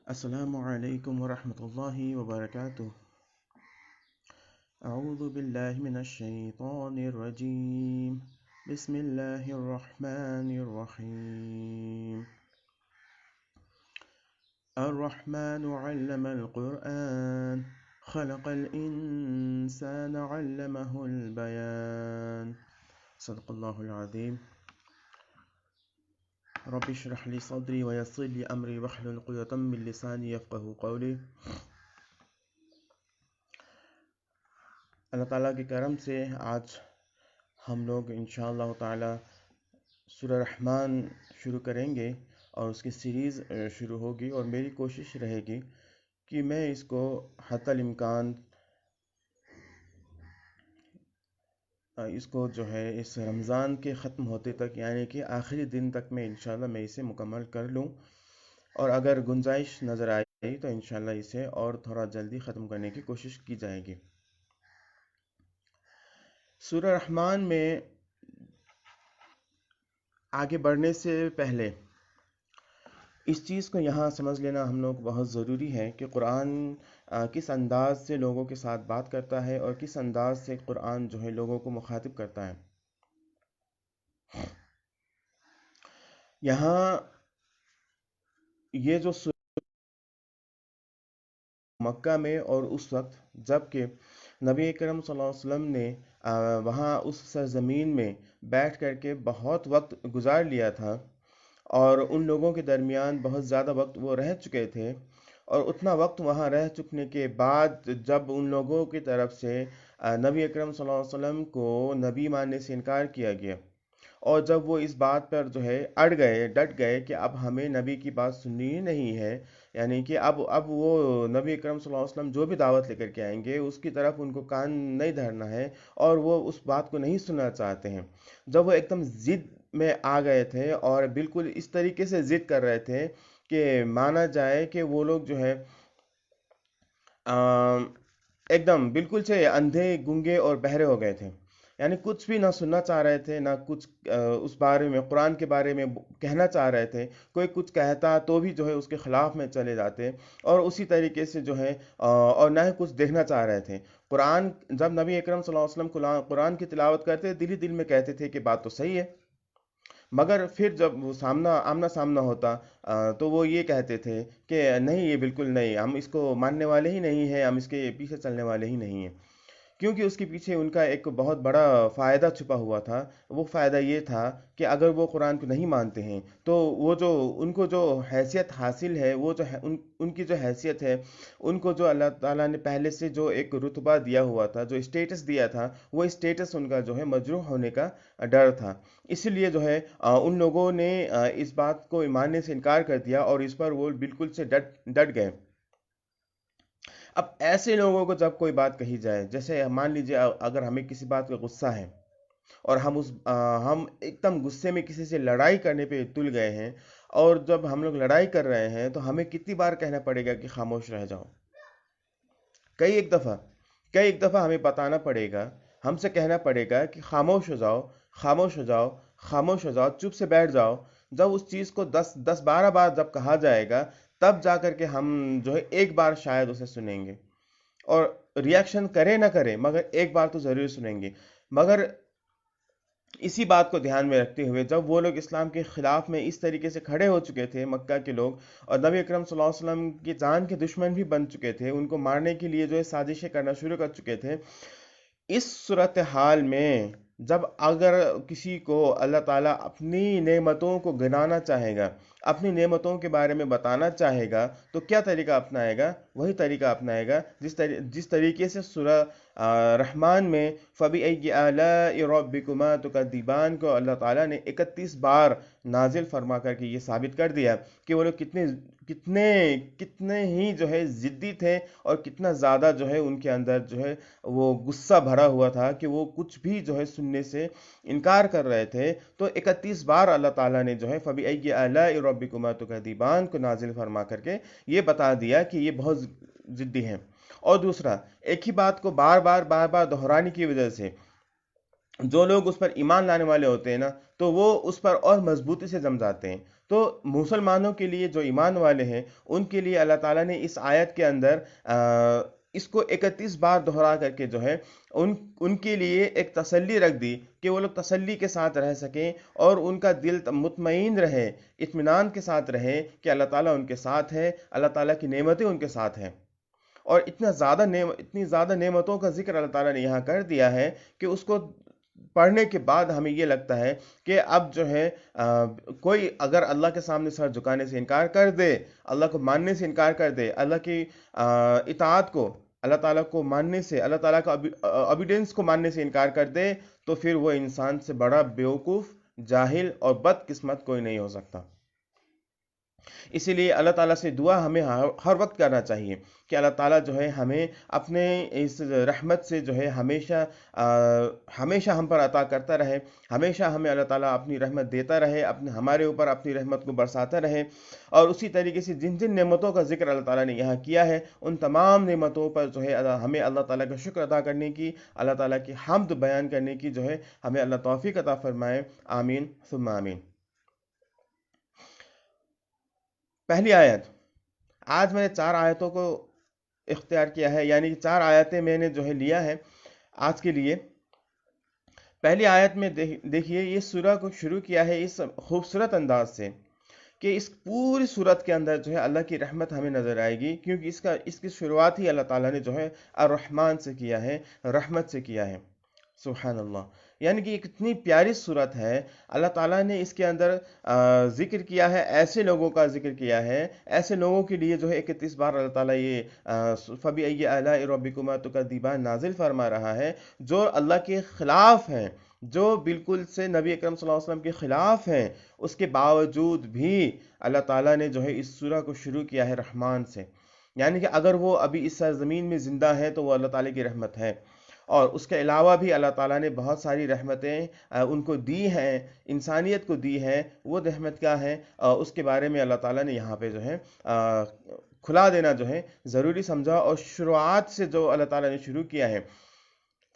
السلام علیکم ورحمۃ اللہ وبرکاتہ۔ اعوذ باللہ من الشیطان الرجیم، بسم اللہ الرحمن الرحیم۔ الرحمن علم القرآن، خلق الانسان علمہ البیان۔ صدق اللہ العظیم۔ رب اشرح لی صدری ویسر لی امری واحلل عقدۃ من لسانی یفقہوا قولی۔ اللہ تعالیٰ کے کرم سے آج ہم لوگ انشاءاللہ تعالیٰ سورہ رحمان شروع کریں گے اور اس کی سیریز شروع ہوگی، اور میری کوشش رہے گی کہ میں اس کو حتی الامکان اس کو اس رمضان کے ختم ہوتے تک، یعنی کہ آخری دن تک میں انشاءاللہ میں اسے مکمل کر لوں، اور اگر گنجائش نظر آئی تو انشاءاللہ اسے اور تھوڑا جلدی ختم کرنے کی کوشش کی جائے گی۔ سورہ رحمان میں آگے بڑھنے سے پہلے اس چیز کو یہاں سمجھ لینا ہم لوگ بہت ضروری ہے کہ قرآن کس انداز سے لوگوں کے ساتھ بات کرتا ہے اور کس انداز سے قرآن لوگوں کو مخاطب کرتا ہے۔ یہاں یہ جو مکہ میں اور اس وقت جب کہ نبی اکرم صلی اللہ علیہ وسلم نے وہاں اس سرزمین میں بیٹھ کر کے بہت وقت گزار لیا تھا، اور ان لوگوں کے درمیان بہت زیادہ وقت وہ رہ چکے تھے، اور اتنا وقت وہاں رہ چکنے کے بعد جب ان لوگوں کی طرف سے نبی اکرم صلی اللہ علیہ وسلم کو نبی ماننے سے انکار کیا گیا، اور جب وہ اس بات پر اڑ گئے، ڈٹ گئے کہ اب ہمیں نبی کی بات سننی ہی نہیں ہے، یعنی کہ اب وہ نبی اکرم صلی اللہ علیہ وسلم جو بھی دعوت لے کر کے آئیں گے اس کی طرف ان کو کان نہیں دھرنا ہے، اور وہ اس بات کو نہیں سننا چاہتے ہیں۔ جب وہ ایک دم ضد میں آ گئے تھے اور بالکل اس طریقے سے ضد کر رہے تھے کہ مانا جائے کہ وہ لوگ ایک دم بالکل سے اندھے، گنگے اور بہرے ہو گئے تھے، یعنی کچھ بھی نہ سننا چاہ رہے تھے، نہ کچھ اس بارے میں، قرآن کے بارے میں کہنا چاہ رہے تھے۔ کوئی کچھ کہتا تو بھی اس کے خلاف میں چلے جاتے، اور اسی طریقے سے اور نہ ہی کچھ دیکھنا چاہ رہے تھے۔ قرآن جب نبی اکرم صلی اللہ علیہ وسلم قرآن کی تلاوت کرتے، دل ہی دل میں کہتے تھے کہ بات تو صحیح ہے، مگر پھر جب وہ آمنا سامنا ہوتا تو وہ یہ کہتے تھے کہ نہیں، یہ بالکل نہیں، ہم اس کو ماننے والے ہی نہیں ہیں، ہم اس کے پیچھے چلنے والے ہی نہیں ہیں، کیونکہ اس کے پیچھے ان کا ایک بہت بڑا فائدہ چھپا ہوا تھا۔ وہ فائدہ یہ تھا کہ اگر وہ قرآن کو نہیں مانتے ہیں تو وہ ان کو جو حیثیت حاصل ہے، وہ ان کی جو حیثیت ہے، ان کو جو اللہ تعالیٰ نے پہلے سے جو ایک رتبہ دیا ہوا تھا، جو اسٹیٹس دیا تھا، وہ اسٹیٹس ان کا مجروح ہونے کا ڈر تھا۔ اسی لیے ان لوگوں نے اس بات کو ماننے سے انکار کر دیا، اور اس پر وہ بالکل سے ڈٹ گئے۔ اب ایسے لوگوں کو جب کوئی بات کہی جائے، جیسے مان لیجیے اگر ہمیں کسی بات کا غصہ ہے، اور ہم ایک دم غصے میں کسی سے لڑائی کرنے پہ تل گئے ہیں، اور جب ہم لوگ لڑائی کر رہے ہیں تو ہمیں کتنی بار کہنا پڑے گا کہ خاموش رہ جاؤ؟ کئی ایک دفعہ ہمیں بتانا پڑے گا، ہم سے کہنا پڑے گا کہ خاموش ہو جاؤ، خاموش ہو جاؤ، خاموش ہو جاؤ، چپ سے بیٹھ جاؤ۔ جب اس چیز کو 10 12 بار جب کہا جائے گا، تب جا کر کے ہم ایک بار شاید اسے سنیں گے، اور ریاکشن کرے نہ کرے مگر ایک بار تو ضرور سنیں گے۔ مگر اسی بات کو دھیان میں رکھتے ہوئے جب وہ لوگ اسلام کے خلاف میں اس طریقے سے کھڑے ہو چکے تھے، مکہ کے لوگ، اور نبی اکرم صلی اللہ علیہ وسلم کی جان کے دشمن بھی بن چکے تھے، ان کو مارنے کے لیے سازشیں کرنا شروع کر چکے تھے، اس صورتحال میں جب اگر کسی کو اللہ تعالیٰ اپنی نعمتوں کو گنانا چاہے گا، اپنی نعمتوں کے بارے میں بتانا چاہے گا، تو کیا طریقہ اپنائے گا؟ وہی طریقہ اپنائے گا جس طریقے سے سورہ رحمان میں فَبِأَيِّ آلَاءِ رَبِّكُمَا تُكَذِّبَانِ کو اللہ تعالیٰ نے 31 بار نازل فرما کر کے یہ ثابت کر دیا کہ وہ لوگ کتنے ہی ضدی تھے، اور کتنا زیادہ ان کے اندر وہ غصہ بھرا ہوا تھا کہ وہ کچھ بھی سننے سے انکار کر رہے تھے۔ تو 31 بار اللہ تعالیٰ نے فَبِأَيِّ آلَاءِ رَبِّكُمَا تُكَذِّبَانِ کو نازل فرما کر کے یہ بتا دیا کہ یہ بہت ضدی ہیں۔ اور دوسرا، ایک ہی بات کو بار بار دہرانے کی وجہ سے جو لوگ اس پر ایمان لانے والے ہوتے ہیں نا، تو وہ اس پر اور مضبوطی سے جم جاتے ہیں۔ تو مسلمانوں کے لیے جو ایمان والے ہیں ان کے لیے اللہ تعالیٰ نے اس آیت کے اندر اس کو 31 بار دہرا کر کے جو ہے ان کے لیے ایک تسلی رکھ دی کہ وہ لوگ تسلی کے ساتھ رہ سکیں اور ان کا دل مطمئن رہے، اطمینان کے ساتھ رہے کہ اللہ تعالیٰ ان کے ساتھ ہے، اللہ تعالیٰ کی نعمتیں ان کے ساتھ ہیں۔ اور اتنی زیادہ نعمتوں کا ذکر اللہ تعالیٰ نے یہاں کر دیا ہے کہ اس کو پڑھنے کے بعد ہمیں یہ لگتا ہے کہ اب جو ہے کوئی اگر اللہ کے سامنے سر جھکانے سے انکار کر دے، اللہ کو ماننے سے انکار کر دے، اللہ کی اطاعت کو، اللہ تعالیٰ کو ماننے سے، اللہ تعالیٰ کا اوبیڈینس کو ماننے سے انکار کر دے، تو پھر وہ انسان سے بڑا بیوقوف، جاہل اور بد قسمت کوئی نہیں ہو سکتا۔ اسی لیے اللہ تعالیٰ سے دعا ہمیں ہر وقت کرنا چاہیے کہ اللہ تعالیٰ جو ہے ہمیں اپنے اس رحمت سے جو ہے ہمیشہ ہم پر عطا کرتا رہے، ہمیشہ ہمیں اللہ تعالیٰ اپنی رحمت دیتا رہے، ہمارے اوپر اپنی رحمت کو برساتا رہے۔ اور اسی طریقے سے جن جن نعمتوں کا ذکر اللہ تعالیٰ نے یہاں کیا ہے، ان تمام نعمتوں پر جو ہے ہمیں اللہ تعالیٰ کا شکر ادا کرنے کی، اللہ تعالیٰ کی حمد بیان کرنے کی جو ہے ہمیں اللہ توفیق عطا فرمائے۔ آمین ثم آمین۔ پہلی آیت، آج میں نے 4 آیتوں کو اختیار کیا ہے، یعنی کہ 4 آیتیں میں نے جو ہے لیا ہے آج کے لیے۔ پہلی آیت میں دیکھیے، یہ سورہ کو شروع کیا ہے اس خوبصورت انداز سے کہ اس پوری صورت کے اندر جو ہے اللہ کی رحمت ہمیں نظر آئے گی، کیونکہ اس کی شروعات ہی اللہ تعالیٰ نے جو ہے الرحمن سے کیا ہے، رحمت سے کیا ہے۔ سبحان اللہ، یعنی کہ ایک اتنی پیاری صورت ہے۔ اللہ تعالیٰ نے اس کے اندر ذکر کیا ہے، ایسے لوگوں کا ذکر کیا ہے، ایسے لوگوں کے لیے جو ہے 31 بار اللہ تعالیٰ یہ فَبِأَيِّ آلَاءِ رَبِّكُمَا تُكَذِّبَانِ نازل فرما رہا ہے، جو اللہ کے خلاف ہیں، جو بالکل سے نبی اکرم صلی اللہ علیہ وسلم کے خلاف ہیں، اس کے باوجود بھی اللہ تعالیٰ نے جو ہے اس سورہ کو شروع کیا ہے رحمان سے، یعنی کہ اگر وہ ابھی اس سرزمین میں زندہ ہے تو وہ اللہ تعالیٰ کی رحمت ہے۔ اور اس کے علاوہ بھی اللہ تعالیٰ نے بہت ساری رحمتیں ان کو دی ہیں، انسانیت کو دی ہے۔ وہ رحمت کیا ہے اس کے بارے میں اللہ تعالیٰ نے یہاں پہ جو ہے کھلا دینا جو ہے ضروری سمجھا، اور شروعات سے جو اللہ تعالیٰ نے شروع کیا ہے،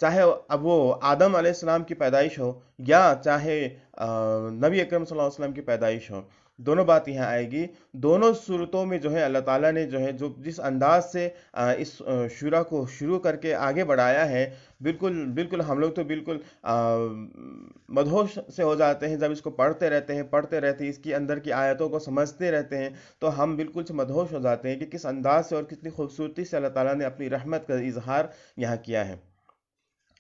چاہے اب وہ آدم علیہ السلام کی پیدائش ہو یا چاہے نبی اکرم صلی اللہ علیہ وسلم کی پیدائش ہو، دونوں بات یہاں آئے گی۔ دونوں صورتوں میں جو ہے اللہ تعالیٰ نے جو ہے جس انداز سے اس شورا کو شروع کر کے آگے بڑھایا ہے، بالکل ہم لوگ تو بالکل مدہوش سے ہو جاتے ہیں جب اس کو پڑھتے رہتے ہیں، اس کی اندر کی آیتوں کو سمجھتے رہتے ہیں تو ہم بالکل سے مدہوش ہو جاتے ہیں کہ کس انداز سے اور کتنی خوبصورتی سے اللہ تعالیٰ نے اپنی رحمت کا اظہار یہاں کیا ہے۔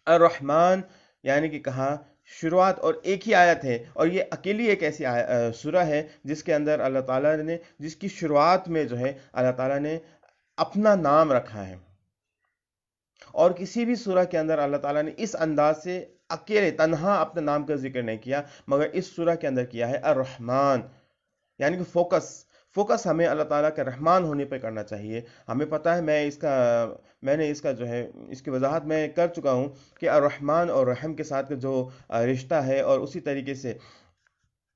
الرحمن، یعنی کہ کہا شروعات، اور ایک ہی آیت ہے، اور یہ اکیلی ایک ایسی سورہ ہے جس کے اندر اللہ تعالیٰ نے، جس کی شروعات میں جو ہے اللہ تعالیٰ نے اپنا نام رکھا ہے، اور کسی بھی سورہ کے اندر اللہ تعالیٰ نے اس انداز سے اکیلے تنہا اپنے نام کا ذکر نہیں کیا، مگر اس سورہ کے اندر کیا ہے الرحمن، یعنی کہ فوکس ہمیں اللہ تعالیٰ کے رحمان ہونے پہ کرنا چاہیے۔ ہمیں پتہ ہے، میں نے اس کا جو ہے اس کی وضاحت میں کر چکا ہوں کہ الرحمن اور رحم کے ساتھ جو رشتہ ہے، اور اسی طریقے سے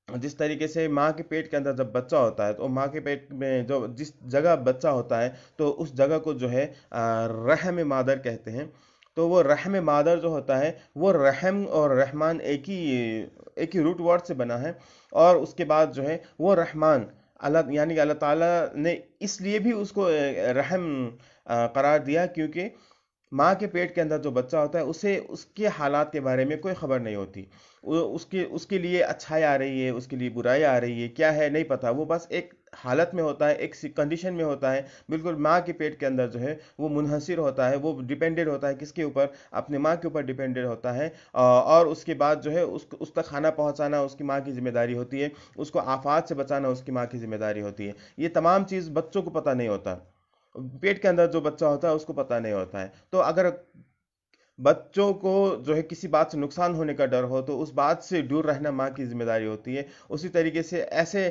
جس طریقے سے ماں کے پیٹ کے اندر جب بچہ ہوتا ہے تو ماں کے پیٹ میں جو جس جگہ بچہ ہوتا ہے تو اس جگہ کو جو ہے رحم مادر کہتے ہیں۔ تو وہ رحم مادر جو ہوتا ہے، وہ رحم اور رحمان ایک ہی روٹ ورڈ سے بنا ہے، اور اس کے بعد جو ہے وہ رحمان اللہ، یعنی کہ اللہ تعالیٰ نے اس لیے بھی اس کو رحم قرار دیا کیونکہ ماں کے پیٹ کے اندر جو بچہ ہوتا ہے اسے اس کے حالات کے بارے میں کوئی خبر نہیں ہوتی، اس کے لیے اچھائی آ رہی ہے، اس کے لیے برائی آ رہی ہے، کیا ہے نہیں پتا، وہ بس ایک حالت میں ہوتا ہے، ایک کنڈیشن میں ہوتا ہے، بالکل ماں کے پیٹ کے اندر جو ہے وہ منحصر ہوتا ہے، وہ ڈیپینڈنٹ ہوتا ہے کس کے اوپر، اپنے ماں کے اوپر ڈیپینڈنٹ ہوتا ہے، اور اس کے بعد جو ہے اس تک کھانا پہنچانا اس کی ماں کی ذمہ داری ہوتی ہے، اس کو آفات سے بچانا اس کی ماں کی ذمہ داری ہوتی ہے۔ یہ تمام چیز بچوں کو پتہ نہیں ہوتا، پیٹ کے اندر جو بچہ ہوتا ہے اس کو پتہ نہیں ہوتا ہے۔ تو اگر بچوں کو جو ہے کسی بات سے نقصان ہونے کا ڈر ہو تو اس بات سے دور رہنا ماں کی ذمہ داری ہوتی ہے، اسی طریقے سے ایسے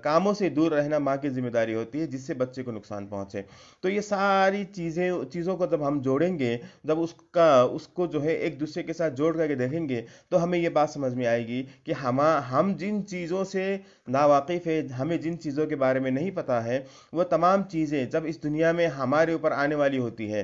کاموں سے دور رہنا ماں کی ذمہ داری ہوتی ہے جس سے بچے کو نقصان پہنچے۔ تو یہ ساری چیزوں کو جب ہم جوڑیں گے، جب اس کو جو ہے ایک دوسرے کے ساتھ جوڑ کر کے دیکھیں گے تو ہمیں یہ بات سمجھ میں آئے گی کہ ہم جن چیزوں سے ناواقف ہے، ہمیں جن چیزوں کے بارے میں نہیں پتہ ہے، وہ تمام چیزیں جب اس دنیا میں ہمارے اوپر آنے والی ہوتی ہے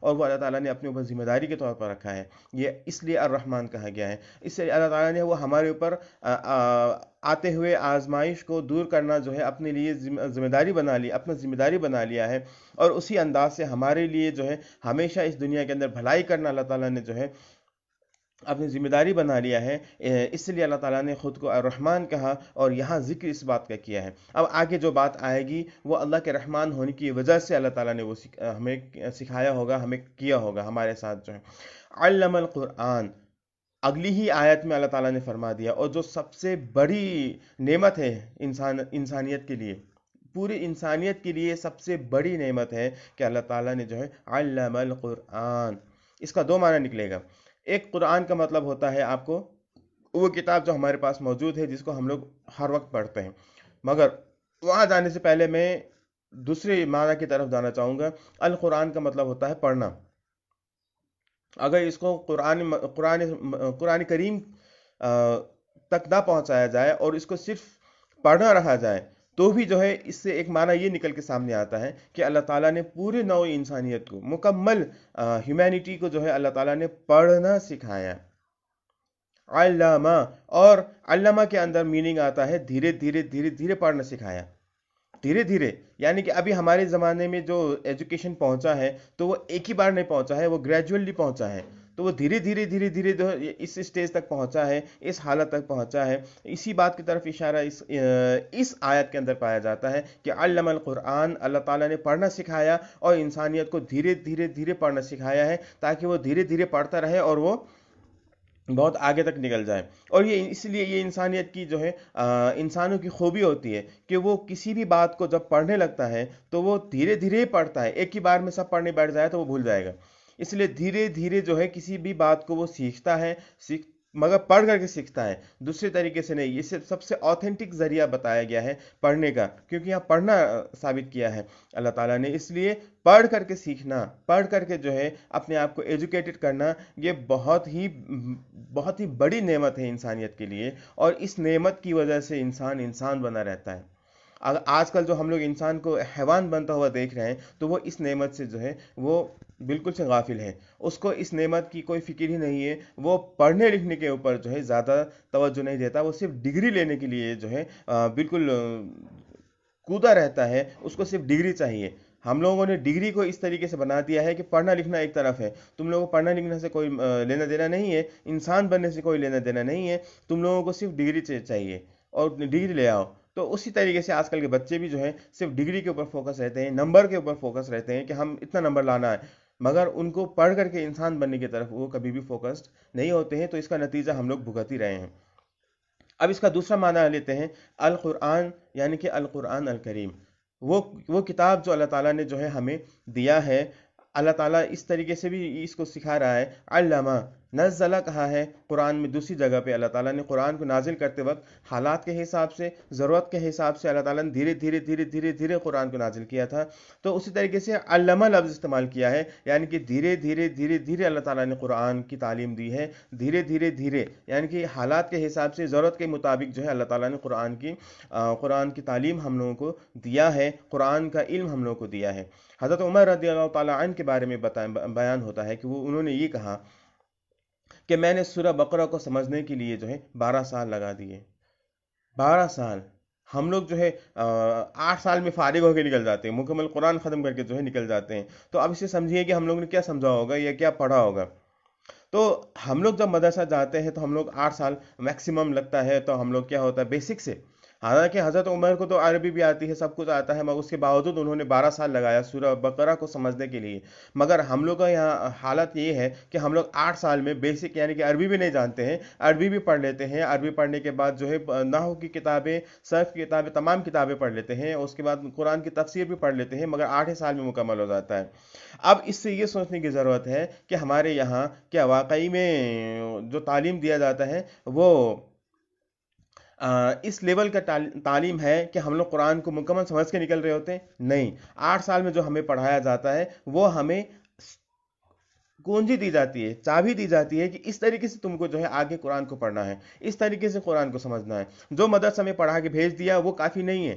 اور وہ اللہ تعالیٰ نے اپنے اوپر ذمہ داری کے طور پر رکھا ہے. یہ اس لیے الرحمن کہا گیا ہے. اس سے اللہ تعالیٰ نے وہ ہمارے اوپر آتے ہوئے آزمائش کو دور کرنا جو ہے اپنے لیے ذمہ داری بنا لی، اپنا ذمہ داری بنا لیا ہے، اور اسی انداز سے ہمارے لیے جو ہے ہمیشہ اس دنیا کے اندر بھلائی کرنا اللہ تعالیٰ نے جو ہے اپنی ذمہ داری بنا لیا ہے. اس لیے اللہ تعالیٰ نے خود کو الرحمن کہا اور یہاں ذکر اس بات کا کیا ہے. اب آگے جو بات آئے گی وہ اللہ کے رحمان ہونے کی وجہ سے اللہ تعالیٰ نے وہ ہمیں سکھایا ہوگا، ہمیں کیا ہوگا ہمارے ساتھ جو ہے. علم القرآن، اگلی ہی آیت میں اللہ تعالیٰ نے فرما دیا، اور جو سب سے بڑی نعمت ہے انسانیت کے لیے، پوری انسانیت کے لیے سب سے بڑی نعمت ہے کہ اللہ تعالیٰ نے جو ہے علم القرآن. اس کا دو معنی نکلے گا. ایک، قرآن کا مطلب ہوتا ہے آپ کو وہ کتاب جو ہمارے پاس موجود ہے، جس کو ہم لوگ ہر وقت پڑھتے ہیں. مگر وہاں جانے سے پہلے میں دوسرے معنی کی طرف جانا چاہوں گا. القرآن کا مطلب ہوتا ہے پڑھنا. اگر اس کو قرآن کریم تک نہ پہنچایا جائے اور اس کو صرف پڑھنا رہا جائے تو بھی جو ہے اس سے ایک معنی یہ نکل کے سامنے آتا ہے کہ اللہ تعالیٰ نے پورے نوع انسانیت کو، مکمل ہیومینٹی کو جو ہے اللہ تعالیٰ نے پڑھنا سکھایا. علامہ، اور علامہ کے اندر میننگ آتا ہے دھیرے دھیرے دھیرے دھیرے پڑھنا سکھایا. دھیرے دھیرے یعنی کہ ابھی ہمارے زمانے میں جو ایجوکیشن پہنچا ہے تو وہ ایک ہی بار نہیں پہنچا ہے، وہ گریجولی پہنچا ہے. تو وہ دھیرے دھیرے دھیرے دھیرے جو اس اسٹیج تک پہنچا ہے، اس حالت تک پہنچا ہے. اسی بات کی طرف اشارہ اس آیت کے اندر پایا جاتا ہے کہ علم القرآن، اللہ تعالیٰ نے پڑھنا سکھایا اور انسانیت کو دھیرے دھیرے دھیرے پڑھنا سکھایا ہے تاکہ وہ دھیرے دھیرے پڑھتا رہے اور وہ بہت آگے تک نکل جائے. اور یہ اس لیے یہ انسانیت کی جو ہے انسانوں کی خوبی ہوتی ہے کہ وہ کسی بھی بات کو جب پڑھنے لگتا ہے تو وہ دھیرے دھیرے پڑھتا ہے. ایک ہی بار میں سب پڑھنے بیٹھ جائے تو وہ بھول جائے گا. اس لیے دھیرے دھیرے جو ہے کسی بھی بات کو وہ سیکھتا ہے، مگر پڑھ کر کے سیکھتا ہے، دوسرے طریقے سے نہیں. یہ سب سے آتھینٹک ذریعہ بتایا گیا ہے پڑھنے کا، کیونکہ یہاں پڑھنا ثابت کیا ہے اللہ تعالیٰ نے. اس لیے پڑھ کر کے سیکھنا، پڑھ کر کے جو ہے اپنے آپ کو ایجوکیٹڈ کرنا، یہ بہت ہی بڑی نعمت ہے انسانیت کے لیے، اور اس نعمت کی وجہ سے انسان بنا رہتا ہے. آج کل جو ہم لوگ انسان کو حیوان بنتا ہوا دیکھ رہے ہیں تو وہ اس نعمت سے جو ہے وہ بالکل سے غافل ہے. اس کو اس نعمت کی کوئی فکر ہی نہیں ہے. وہ پڑھنے لکھنے کے اوپر جو ہے زیادہ توجہ نہیں دیتا. وہ صرف ڈگری لینے کے لیے جو ہے بالکل کودا رہتا ہے. اس کو صرف ڈگری چاہیے. ہم لوگوں نے ڈگری کو اس طریقے سے بنا دیا ہے کہ پڑھنا لکھنا ایک طرف ہے، تم لوگوں کو پڑھنا لکھنے سے کوئی لینا دینا نہیں ہے، انسان بننے سے کوئی لینا دینا نہیں ہے. تم لوگوں کو صرف ڈگری چاہیے اور ڈگری لے آؤ. تو اسی طریقے سے آج کل کے بچے بھی جو ہے صرف ڈگری کے اوپر فوکس رہتے ہیں، نمبر کے اوپر فوکس رہتے ہیں کہ ہم اتنا نمبر لانا ہے، مگر ان کو پڑھ کر کے انسان بننے کی طرف وہ کبھی بھی فوکسڈ نہیں ہوتے ہیں. تو اس کا نتیجہ ہم لوگ بھگت ہی رہے ہیں. اب اس کا دوسرا معنی لیتے ہیں القرآن، یعنی کہ القرآن الکریم، وہ کتاب جو اللہ تعالیٰ نے جو ہے ہمیں دیا ہے. اللہ تعالیٰ اس طریقے سے بھی اس کو سکھا رہا ہے. علامہ، نزلہ کہا ہے قرآن میں دوسری جگہ پہ. اللہ تعالیٰ نے قرآن کو نازل کرتے وقت حالات کے حساب سے، ضرورت کے حساب سے اللہ تعالیٰ نے دھیرے دھیرے دھیرے دھیرے دھیرے قرآن کو نازل کیا تھا. تو اسی طریقے سے علامہ لفظ استعمال کیا ہے، یعنی کہ دھیرے دھیرے دھیرے دھیرے اللہ تعالیٰ نے قرآن کی تعلیم دی ہے. دھیرے دھیرے دھیرے یعنی کہ حالات کے حساب سے، ضرورت کے مطابق جو ہے اللہ تعالیٰ نے قرآن کی تعلیم ہم لوگوں کو دیا ہے، قرآن کا علم ہم لوگوں کو دیا ہے. حضرت عمر رضی اللہ تعالیٰ عنہ کے بارے میں بیان ہوتا ہے کہ انہوں نے یہ کہا کہ میں نے سورہ بقرہ کو سمجھنے کے لیے جو ہے 12 سال لگا دیے. 12 سال. ہم لوگ جو ہے 8 سال میں فارغ ہو کے نکل جاتے ہیں، مکمل قرآن ختم کر کے جو ہے نکل جاتے ہیں. تو اب اسے سمجھیے کہ ہم لوگوں نے کیا سمجھا ہوگا یا کیا پڑھا ہوگا. تو ہم لوگ جب مدرسہ جاتے ہیں تو ہم لوگ 8 سال میکسیمم لگتا ہے. تو ہم لوگ کیا ہوتا ہے بیسک سے، حالانکہ حضرت عمر کو تو عربی بھی آتی ہے، سب کچھ آتا ہے، مگر اس کے باوجود انہوں نے 12 سال لگایا سورہ بقرہ کو سمجھنے کے لیے. مگر ہم لوگ کا یہاں حالت یہ ہے کہ ہم لوگ 8 سال میں بیسک یعنی کہ عربی بھی نہیں جانتے ہیں، عربی بھی پڑھ لیتے ہیں. عربی پڑھنے کے بعد جو ہے نحو کی کتابیں، صرف کی کتابیں، تمام کتابیں پڑھ لیتے ہیں. اس کے بعد قرآن کی تفسیر بھی پڑھ لیتے ہیں، مگر 8 سال میں مکمل ہو جاتا ہے. اب اس سے یہ سوچنے کی ضرورت ہے کہ ہمارے یہاں کیا واقعی میں جو تعلیم دیا جاتا ہے وہ اس لیول کا تعلیم ہے کہ ہم لوگ قرآن کو مکمل سمجھ کے نکل رہے ہوتے ہیں؟ نہیں. 8 سال میں جو ہمیں پڑھایا جاتا ہے وہ ہمیں کنجی دی جاتی ہے، چابی دی جاتی ہے کہ اس طریقے سے تم کو جو ہے آگے قرآن کو پڑھنا ہے، اس طریقے سے قرآن کو سمجھنا ہے. جو مدرسہ میں پڑھا کے بھیج دیا وہ کافی نہیں ہے.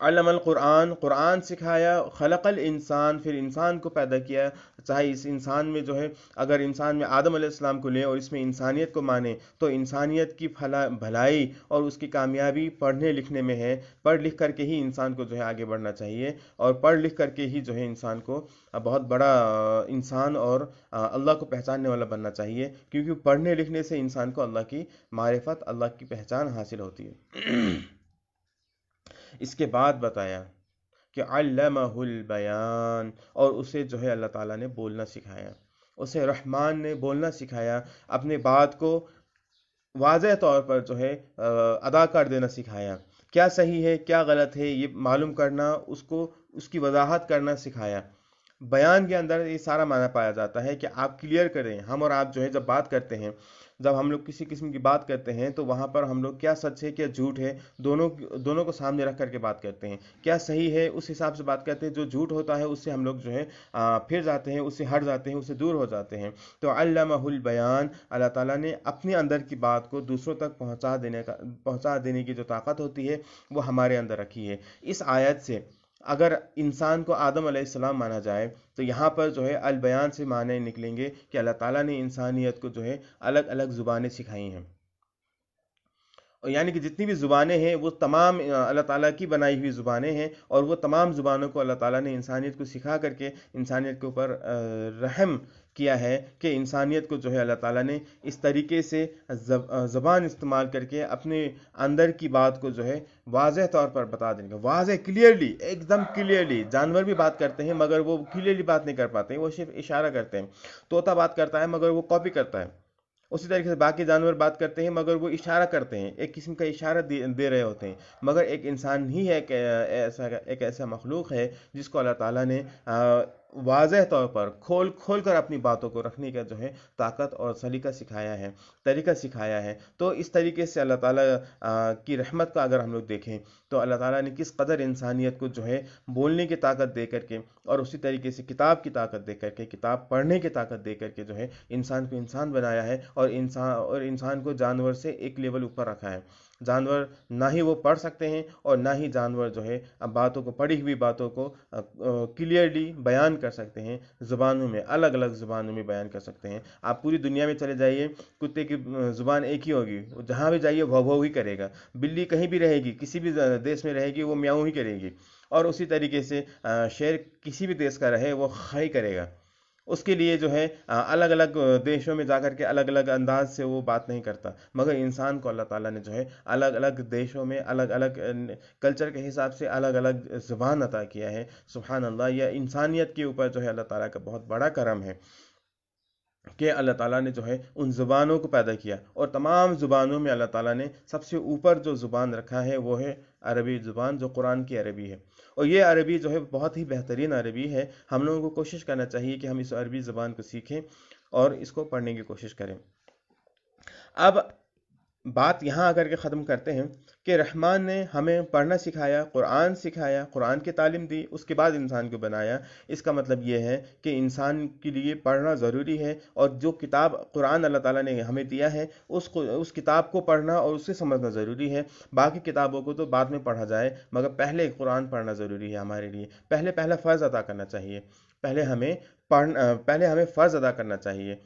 علم القرآن، قرآن سکھایا، خلق الانسان، پھر انسان کو پیدا کیا، چاہے اس انسان میں جو ہے، اگر انسان میں آدم علیہ السلام کو لیں اور اس میں انسانیت کو مانیں تو انسانیت کی بھلائی اور اس کی کامیابی پڑھنے لکھنے میں ہے، پڑھ لکھ کر کے ہی انسان کو جو ہے آگے بڑھنا چاہیے، اور پڑھ لکھ کر کے ہی جو ہے انسان کو بہت بڑا انسان اور اللہ کو پہچاننے والا بننا چاہیے، کیونکہ پڑھنے لکھنے سے انسان کو اللہ کی معرفت، اللہ کی پہچان حاصل ہوتی ہے۔ اس کے بعد بتایا کہ علمہ البیان، اور اسے جو ہے اللہ تعالیٰ نے بولنا سکھایا، اسے رحمان نے بولنا سکھایا، اپنے بات کو واضح طور پر جو ہے ادا کر دینا سکھایا، کیا صحیح ہے کیا غلط ہے یہ معلوم کرنا، اس کو اس کی وضاحت کرنا سکھایا۔ بیان کے اندر یہ سارا معنی پایا جاتا ہے کہ آپ کلیئر کریں، ہم اور آپ جو ہے جب بات کرتے ہیں، جب ہم لوگ کسی قسم کی بات کرتے ہیں تو وہاں پر ہم لوگ کیا سچ ہے کیا جھوٹ ہے، دونوں کو سامنے رکھ کر کے بات کرتے ہیں، کیا صحیح ہے اس حساب سے بات کرتے ہیں، جو جھوٹ ہوتا ہے اس سے ہم لوگ جو ہے پھر جاتے ہیں، اس سے ہٹ جاتے ہیں، اس سے دور ہو جاتے ہیں۔ تو علمہ البیان، اللہ تعالیٰ نے اپنے اندر کی بات کو دوسروں تک پہنچا دینے کی جو طاقت ہوتی ہے وہ ہمارے اندر رکھی ہے۔ اس آیت سے اگر انسان کو آدم علیہ السلام مانا جائے تو یہاں پر جو ہے البیان سے معنی نکلیں گے کہ اللہ تعالیٰ نے انسانیت کو جو ہے الگ الگ زبانیں سکھائی ہیں، اور یعنی کہ جتنی بھی زبانیں ہیں وہ تمام اللہ تعالیٰ کی بنائی ہوئی زبانیں ہیں، اور وہ تمام زبانوں کو اللہ تعالیٰ نے انسانیت کو سکھا کر کے انسانیت کے اوپر رحم کیا ہے کہ انسانیت کو جو ہے اللہ تعالیٰ نے اس طریقے سے زبان استعمال کر کے اپنے اندر کی بات کو جو ہے واضح طور پر بتا دیں گے، واضح کلیئرلی، ایک دم کلیئرلی۔ جانور بھی بات کرتے ہیں مگر وہ کلیئرلی بات نہیں کر پاتے ہیں، وہ صرف اشارہ کرتے ہیں۔ طوطا بات کرتا ہے مگر وہ کاپی کرتا ہے، اسی طریقے سے باقی جانور بات کرتے ہیں مگر وہ اشارہ کرتے ہیں، ایک قسم کا اشارہ دے رہے ہوتے ہیں، مگر ایک انسان ہی ہے کہ ایک ایسا مخلوق ہے جس کو اللہ تعالیٰ نے واضح طور پر کھول کھول کر اپنی باتوں کو رکھنے کا جو ہے طاقت اور سلیقہ سکھایا ہے، طریقہ سکھایا ہے۔ تو اس طریقے سے اللہ تعالیٰ کی رحمت کا اگر ہم لوگ دیکھیں تو اللہ تعالیٰ نے کس قدر انسانیت کو جو ہے بولنے کی طاقت دے کر کے، اور اسی طریقے سے کتاب کی طاقت دے کر کے، کتاب پڑھنے کی طاقت دے کر کے جو ہے انسان کو انسان بنایا ہے، اور انسان کو جانور سے ایک لیول اوپر رکھا ہے۔ جانور نہ ہی وہ پڑھ سکتے ہیں اور نہ ہی جانور جو ہے باتوں کو، پڑھی ہوئی باتوں کو کلیئرلی بیان کر سکتے ہیں، زبانوں میں، الگ الگ زبانوں میں بیان کر سکتے ہیں۔ آپ پوری دنیا میں چلے جائیے، کتے کی زبان ایک ہی ہوگی، وہ جہاں بھی جائیے بھو بھو ہی کرے گا، بلی کہیں بھی رہے گی، کسی بھی دیش میں رہے گی وہ میاؤں ہی کرے گی، اور اسی طریقے سے شیر کسی بھی دیش کا رہے وہ خائی کرے گا۔ اس کے لیے جو ہے الگ الگ دیشوں میں جا کر کے الگ الگ انداز سے وہ بات نہیں کرتا، مگر انسان کو اللہ تعالیٰ نے جو ہے الگ الگ دیشوں میں الگ الگ کلچر کے حساب سے الگ الگ زبان عطا کیا ہے۔ سبحان اللہ، یہ انسانیت کے اوپر جو ہے اللہ تعالیٰ کا بہت بڑا کرم ہے کہ اللہ تعالیٰ نے جو ہے ان زبانوں کو پیدا کیا، اور تمام زبانوں میں اللہ تعالیٰ نے سب سے اوپر جو زبان رکھا ہے وہ ہے عربی زبان، جو قرآن کی عربی ہے، اور یہ عربی جو ہے بہت ہی بہترین عربی ہے۔ ہم لوگوں کو کوشش کرنا چاہیے کہ ہم اس عربی زبان کو سیکھیں اور اس کو پڑھنے کی کوشش کریں۔ اب بات یہاں آ کر کے ختم کرتے ہیں کہ رحمان نے ہمیں پڑھنا سکھایا، قرآن کی تعلیم دی، اس کے بعد انسان کو بنایا۔ اس کا مطلب یہ ہے کہ انسان کے لیے پڑھنا ضروری ہے، اور جو کتاب قرآن اللہ تعالیٰ نے ہمیں دیا ہے اس کتاب کو پڑھنا اور اسے سمجھنا ضروری ہے۔ باقی کتابوں کو تو بعد میں پڑھا جائے، مگر پہلے قرآن پڑھنا ضروری ہے ہمارے لیے، پہلا فرض ادا کرنا چاہیے، پہلے ہمیں فرض ادا کرنا چاہیے،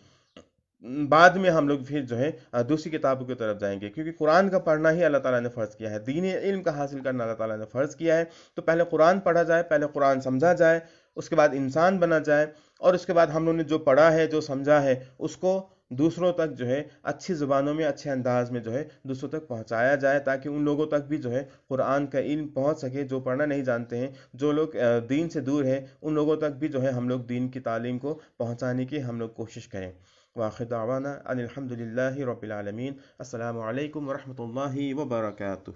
بعد میں ہم لوگ پھر جو ہے دوسری کتابوں کی طرف جائیں گے، کیونکہ قرآن کا پڑھنا ہی اللہ تعالیٰ نے فرض کیا ہے، دینی علم کا حاصل کرنا اللہ تعالیٰ نے فرض کیا ہے۔ تو پہلے قرآن پڑھا جائے، پہلے قرآن سمجھا جائے، اس کے بعد انسان بنا جائے، اور اس کے بعد ہم لوگوں نے جو پڑھا ہے، جو سمجھا ہے، اس کو دوسروں تک جو ہے اچھی زبانوں میں، اچھے انداز میں جو ہے دوسروں تک پہنچایا جائے، تاکہ ان لوگوں تک بھی جو ہے قرآن کا علم پہنچ سکے، جو پڑھنا نہیں جانتے ہیں، جو لوگ دین سے دور ہیں، ان لوگوں تک بھی جو ہے ہم لوگ دین کی تعلیم کو پہنچانے کی ہم لوگ کوشش کریں۔ وآخر دعوانا ان الحمد للہ رب العالمین۔ السلام علیکم ورحمۃ اللہ وبرکاتہ۔